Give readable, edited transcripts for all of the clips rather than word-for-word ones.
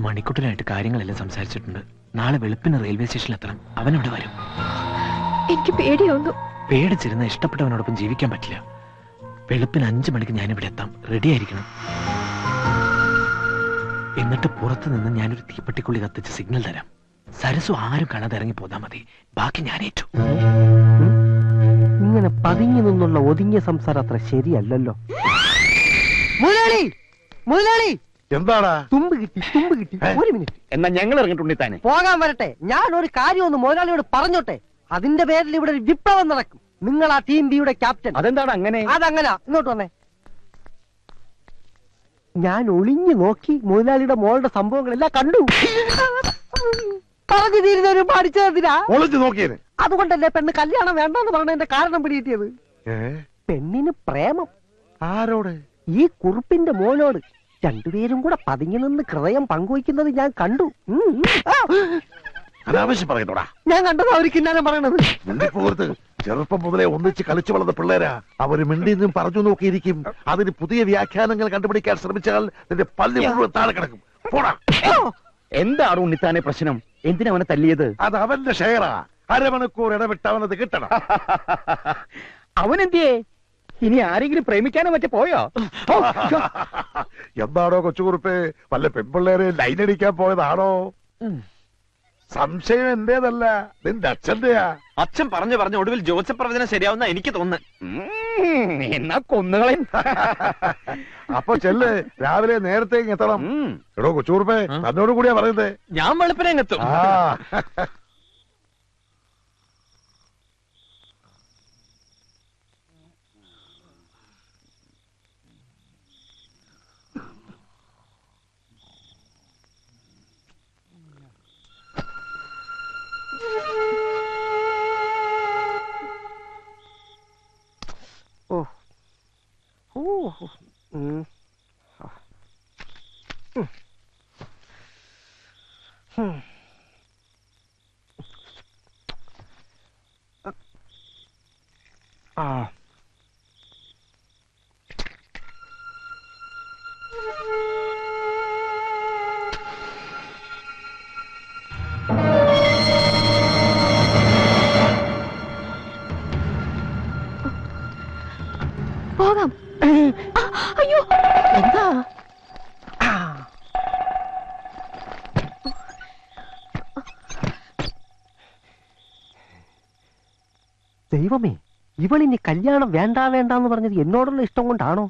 മണിക്കുട്ടനായിട്ട് കാര്യങ്ങളെല്ലാം സംസാരിച്ചിട്ടുണ്ട്. നാളെ വെളുപ്പിന് റെയിൽവേ സ്റ്റേഷനിൽ എത്തണം. അവനവിടെ വരും. എനിക്ക് പേടിയൊന്നും. പേടിച്ചിരുന്ന ഇഷ്ടപ്പെട്ടവനോടൊപ്പം ജീവിക്കാൻ പറ്റില്ല. വെളുപ്പിന് 5 മണിക്ക് ഞാനിവിടെ എത്താം. റെഡി ആയിരിക്കണം. എന്നിട്ട് പുറത്തു നിന്ന് ഞാനൊരു തീപ്പെട്ടിക്കുള്ളി കത്തിച്ച് സിഗ്നൽ തരാം. സരസു ആരും കാണാതെ ഇറങ്ങി പോതാ മതി. ബാക്കി ഞാൻ ഏറ്റു. ഇങ്ങനെ പതുങ്ങി നിന്നുള്ള ഒതുങ്ങിയ സംസാരം അത്ര ശരിയല്ലല്ലോ. മുതലാളി, മുതലാളി, എന്താടാ? തുമ്പ് കിട്ടി, തുമ്പ് കിട്ടി. ഒരു മിനിറ്റ്. എന്നാ ഞങ്ങൾ ഇറങ്ങിട്ടുണ്ടി താനെ പോകാൻ വരട്ടെ. ഞാൻ ഒരു കാര്യം ഒന്ന് മുതലാളിയോട് പറഞ്ഞോട്ടെ. അതിന്റെ പേരിൽ ഇവിടെ ഒരു വിപ്ലവം നടക്കും. നിങ്ങൾ ആ ടീം ബിയുടെ ക്യാപ്റ്റൻ. അതെന്താണ് അങ്ങനെ? അതങ്ങനെ. ഇങ്ങോട്ട് വന്നേ. ഞാൻ ഒളിഞ്ഞു നോക്കി മുതലാളിയുടെ മോളുടെ സംഭവങ്ങളെല്ലാം കണ്ടു. പറഞ്ഞു തീരുന്നവരും പഠിച്ചതിനാ ഒളിച്ചു നോക്കിയത്. അതുകൊണ്ടല്ലേ പെണ്ണ് കല്യാണം വേണ്ടെന്ന് പറഞ്ഞതിന്റെ കാരണം പിടികിട്ടിയത്. പെണ്ണിന് പ്രേമം. ആരോട്? ഈ കുറുപ്പിന്റെ മോനോട്. രണ്ടുപേരും കൂടെ പതുങ്ങി നിന്ന് ഹൃദയം പങ്കുവയ്ക്കുന്നത് ഞാൻ കണ്ടു. അനാവശ്യം പറയത്തോടാ. ഞാൻ കണ്ടത് അവർ കിന്നാനം പറയണത്. മിണ്ടിപ്പോകരുത്. ചെറുപ്പം മുതലേ ഒന്നിച്ച് കളിച്ചു വളർന്ന പിള്ളേരാ. അവര് മിണ്ടിന്നും പറഞ്ഞു നോക്കിയിരിക്കും. അതിന് പുതിയ വ്യാഖ്യാനങ്ങൾ കണ്ടുപിടിക്കാൻ ശ്രമിച്ചാൽ നിന്റെ പല്ല് മുഴുവൻ താഴെ കിടക്കും. പോടാ. എന്താണ് ഉണ്ണിത്താനെ പ്രശ്നം? എന്തിനാ അവനെ തല്ലിയത്? അത് അവന്റെ ഷെയറാ. അരമണിക്കൂർ ഇടവിട്ട് അവനത് കിട്ടണം. അവനെന്തിയേ? ഇനി ആരെങ്കിലും പ്രേമിക്കാനോ മറ്റേ പോയോ? എന്താണോ കൊച്ചുകുറുപ്പേ, വല്ല പെൺപിള്ളേരെ ലൈനടിക്കാൻ പോയതാണോ? സംശയം എന്റേതല്ല, നിന്റെ അച്ഛന്റെയാ. അച്ഛൻ പറഞ്ഞു ഒടുവിൽ ജോസഫ് പ്രവചനം ശരിയാവുന്ന എനിക്ക് തോന്നുന്നു. എന്നാ കൊന്നുകളയും. അപ്പൊ ചെല്ല്, രാവിലെ നേരത്തെ എത്തണം. എടോ കൊച്ചുകുറുപ്പേ, തന്നോട് കൂടിയാ പറയുന്നത്. ഞാൻ വെളുപ്പിനെത്തും. പോകാം. അയ്യോ, എന്താ? ദൈവമേ, ഇവളിനി കല്യാണം വേണ്ട വേണ്ടെന്ന് പറഞ്ഞത് എന്നോടുള്ള ഇഷ്ടം കൊണ്ടാണോ?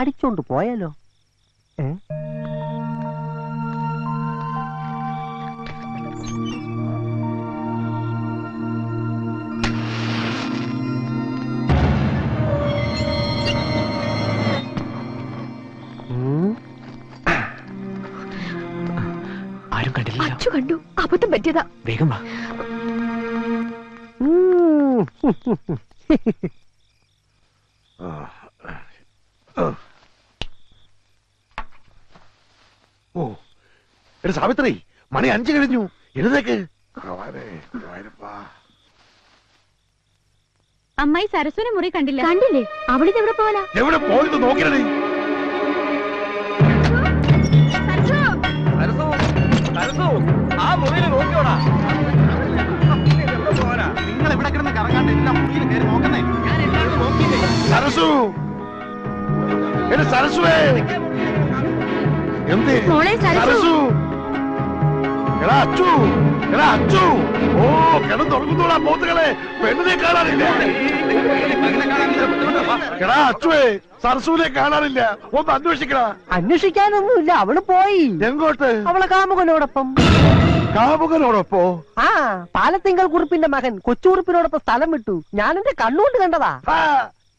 അടിച്ചോണ്ട് പോയാലോ? ആരും കണ്ടില്ല. അച്ചു കണ്ടു. അബദ്ധം പറ്റിയതാ. വേഗം വാ. ഓ, എടാ സാവിത്രി, മണി 5 കഴിഞ്ഞു. എഴുന്നേക്ക്. അമ്മായി സരസ്വനെ മുറി കണ്ടില്ല. കണ്ടില്ലേ? അവളിത് എവിടെ പോവാനാ? എവിടെ പോയത് നോക്കിയേ. ആ മുറിയിൽ നോക്കിയോടാ. നിങ്ങൾ എവിടെ കിടന്ന് കറങ്ങാണ്ട് എല്ലാ മുറിയിൽ കയറി നോക്കുന്നേ? ഞാൻ എല്ലാവരും നോക്കിയില്ലേ? സരസു, എന്റെ സരസുവേ, എന്തേ സരസു? എടാ അച്ചു, എടാ അച്ചു. ഓ, കിടന്നുറങ്ങുന്നോടാ പോത്തുകളെ. പെണ്ണിനെ കാണാനില്ല. എടാ അച്ചുവേ, സരസുവിനെ കാണാനില്ല. ഒന്ന് അന്വേഷിക്കടാ. അന്വേഷിക്കാനൊന്നുമില്ല, അവള് പോയി. എങ്ങോട്ട്? അവളെ കാമുകനോടൊപ്പം. കാമുകനോടൊപ്പോ? ആ, പാലത്തിങ്കൽ കുറുപ്പിന്റെ മകൻ കൊച്ചുകുറുപ്പിനോടൊപ്പം സ്ഥലം വിട്ടു. ഞാൻ എന്റെ കണ്ണുകൊണ്ട് കണ്ടതാ.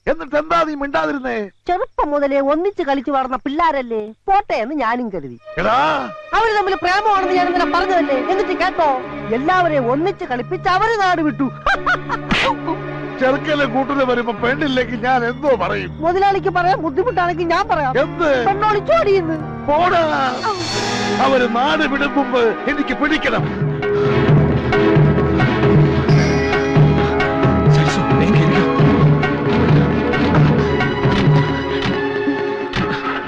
എന്നിട്ട് എന്താ നീ മിണ്ടാതിരുന്നേ? ചെറുപ്പം മുതലേ ഒന്നിച്ച് കളിച്ചു വളർന്ന പിള്ളാരല്ലേ, പോട്ടെ എന്ന് ഞാനും കരുതി. അവര് തമ്മിൽ പ്രേമമാണെന്ന് ഞാൻ ഇന്നലെ പറഞ്ഞതല്ലേ. എന്നിട്ട് കേട്ടോ, എല്ലാവരെയും ഒന്നിച്ച് കളിപ്പിച്ച് അവര് നാട് വിട്ടു. ചെറുക്കലെ കൂട്ടുന്ന വരുമ്പോ പെണ്ണില്ലെങ്കിൽ ഞാൻ എന്തോ പറയും? മുതലാളിക്ക് പറയാൻ ബുദ്ധിമുട്ടാണെങ്കിൽ ഞാൻ പറയാം. എന്ത്? പെണ്ണോളിച്ചോടിയെന്ന്. പോടാ. അവര് നാട് വിടും മുമ്പ് എനിക്ക് പിടിക്കണം.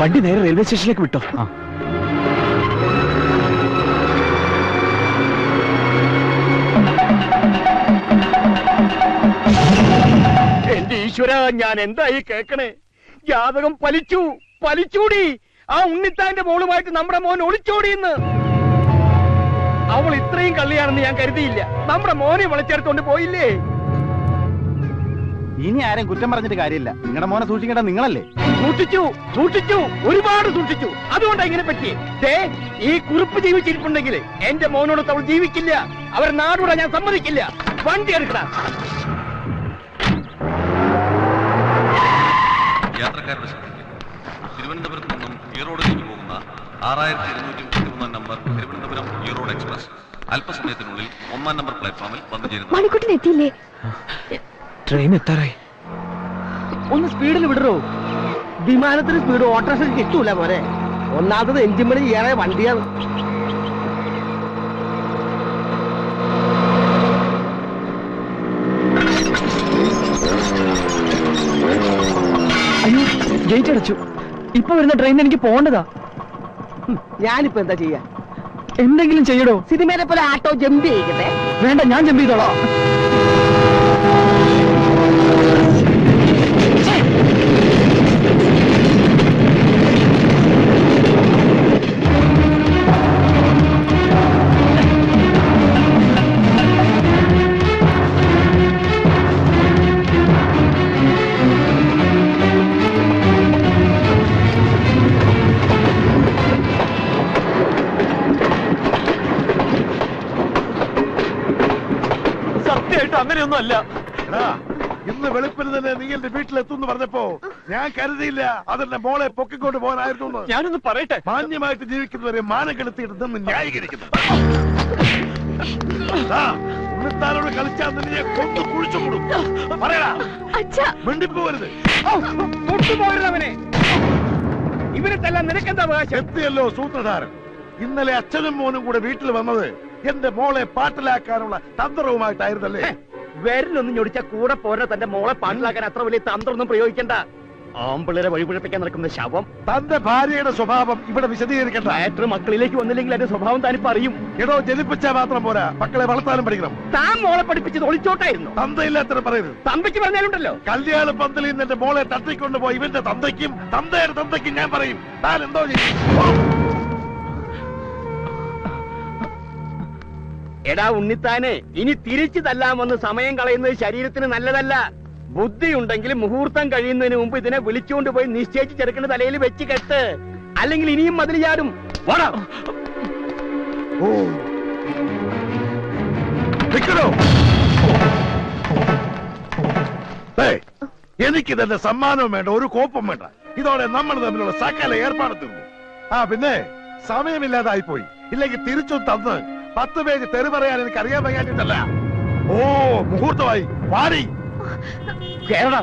വണ്ടി നേരെ റെയിൽവേ സ്റ്റേഷനിലേക്ക് വിട്ടോ. ഈശ്വര, ഞാൻ എന്തായി കേക്കണേ? ജാതകം പലിച്ചൂടി. ആ ഉണ്ണിത്താന്റെ മോളുമായിട്ട് നമ്മുടെ മോൻ ഒളിച്ചോടിയെന്ന്. അവൾ ഇത്രയും കള്ളിയാണെന്ന് ഞാൻ കരുതിയില്ല. നമ്മുടെ മോനെ വിളിച്ചെടുത്തോണ്ട് പോയില്ലേ? ഇനി ആരും കുറ്റം പറഞ്ഞിട്ട് കാര്യമില്ല. നിങ്ങളുടെ മോനെ സൂക്ഷിക്കേണ്ട നിങ്ങളല്ലേ? സൂക്ഷിച്ചു, ഒരുപാട് സൂക്ഷിച്ചു. അതുകൊണ്ടാ ഇങ്ങനെ പറ്റിയേ. ഈ കുറിപ്പ് ജീവിച്ചിരിപ്പുണ്ടെങ്കിൽ എന്റെ മോനോട് അവൾ ജീവിക്കില്ല. അവർ നാടൂടെ ഞാൻ സമ്മതിക്കില്ല. വണ്ടി എടുക്കടാ. യാത്രക്കാരുടെ ശ്രദ്ധയ്ക്ക് തിരുവനന്തപുരത്ത് നിന്നും ഈറോഡിലേക്ക് പോകുന്ന 6233 നമ്പർ തിരുവനന്തപുരം ഈറോഡ് എക്സ്പ്രസ് അല്പസമയത്തിനുള്ളിൽ 1-ാം നമ്പർ പ്ലാറ്റ്ഫോമിൽ വന്നു ചേരുന്നു. മണിക്കുട്ടൻ എത്തിയില്ലേ? ട്രെയിൻ എത്താറായി. ഒന്ന് സ്പീഡിൽ വിടറോ. വിമാനത്തിന് സ്പീഡ് ഓട്ടോറിക്ഷയ്ക്ക് കിട്ടൂല പോലെ. ഒന്നാമത് എഞ്ചിൻ പണി ഏറെ വണ്ടിയാണ്. അയ്യോ, ഗേറ്റ് അടച്ചു. ഇപ്പൊ വരുന്ന ട്രെയിൻ എനിക്ക് പോകേണ്ടതാ. ഞാനിപ്പോ എന്താ ചെയ്യാ? എന്തെങ്കിലും ചെയ്യടോ. സിനിമയിലെ പോലെ ആട്ടോ ജമ്പ് ചെയ്യിക്കട്ടെ? വേണ്ട, ഞാൻ ജമ്പ് ചെയ്തോളാം. അങ്ങനെയൊന്നും അല്ല. ഇന്ന് വെളുപ്പിന് തന്നെ നീ എന്റെ വീട്ടിലെത്തുന്നു പറഞ്ഞപ്പോ ഞാൻ കരുതിയില്ല അതെന്റെ മോളെ പൊക്കിക്കൊണ്ട് പോകാനായിരുന്നു. ഞാനൊന്ന് പറയട്ടെ. മാന്യമായിട്ട് ജീവിക്കുന്നവരെ മാനം കെടുത്തിയിട്ട് നിന്ന് ന്യായീകരിക്കുന്നു. ഉണ്ണിത്താനോട് കളിച്ചാൽ നിന്നെ കൊന്നു കുഴിച്ചു കൂടും. പറയടാ, മിണ്ടിപ്പോവരുത്. കൊണ്ടുപോകരുതവനെ. ഇവരെ തല്ലാൻ നിനക്കെന്താ അവകാശം? എത്തിയല്ലോ സൂത്രധാരൻ. ഇന്നലെ അച്ഛനും മോനും കൂടെ വീട്ടിൽ വന്നത് എന്റെ മോളെ പാട്ടിലാക്കാനുള്ള തന്ത്രവുമായിട്ടായിരുന്നല്ലേ? വിരലൊന്നും ഞൊടിച്ച കൂടെ പോരാ. തന്റെ മോളെ പാട്ടിലാക്കാൻ അത്ര വലിയ തന്ത്രമൊന്നും പ്രയോഗിക്കണ്ട. ആമ്പിള്ളേരെ വഴിപിഴപ്പിക്കാൻ നടക്കുന്ന ശവം. തന്റെ ഭാര്യയുടെ സ്വഭാവം ഇവിടെ വിശദീകരിക്കണ്ട. ഡയറക്ടർ മക്കളിലേക്ക് വന്നില്ലെങ്കിൽ എന്റെ സ്വഭാവം താനിപ്പോ അറിയും. എടോ, ജനിപ്പിച്ചാൽ മാത്രം പോരാ, മക്കളെ വളർത്താനും പഠിക്കണം. താൻ മോളെ പഠിപ്പിച്ചത് ഒളിച്ചോട്ടായിരുന്നു. തന്തയില്ലാത്തവരെ പറയരുത്. തന്തയ്ക്ക് പറഞ്ഞാലുണ്ടല്ലോ. കല്യാണ പന്തലിൽ നിന്ന് എന്റെ മോളെ തട്ടിക്കൊണ്ടുപോയി ഇവന്റെ തന്തയ്ക്കും തന്തയുടെ തന്തയ്ക്കും ഞാൻ പറയും. താൻ എന്തോ ചെയ്യും? എടാ ഉണ്ണിത്താനെ, ഇനി തിരിച്ചു തല്ലാമെന്ന് സമയം കളയുന്നത് ശരീരത്തിന് നല്ലതല്ല. ബുദ്ധിയുണ്ടെങ്കിൽ മുഹൂർത്തം കഴിയുന്നതിന് മുമ്പ് ഇതിനെ വിളിച്ചുകൊണ്ട് പോയി നിശ്ചയിച്ച് ചെറുക്കന്റെ തലയിൽ വെച്ച് കെട്ട്. അല്ലെങ്കിൽ ഇനിയും മതിൽ ചാടും. എനിക്ക് തന്നെ സമ്മാനവും വേണ്ട, ഒരു കോപ്പും വേണ്ട. ഇതോടെ നമ്മൾ തമ്മിലുള്ള സകല ഏർപ്പാട് തീർന്നു. പിന്നെ സമയമില്ലാതായി പോയി. ഇല്ലെങ്കിൽ തിരിച്ചു തന്ന് 10 പേജ് തെറി പറയാൻ എനിക്ക് അറിയാൻ വയ്യാഞ്ഞിട്ടല്ല. മുഹൂർത്തമായി. വാടി കേരള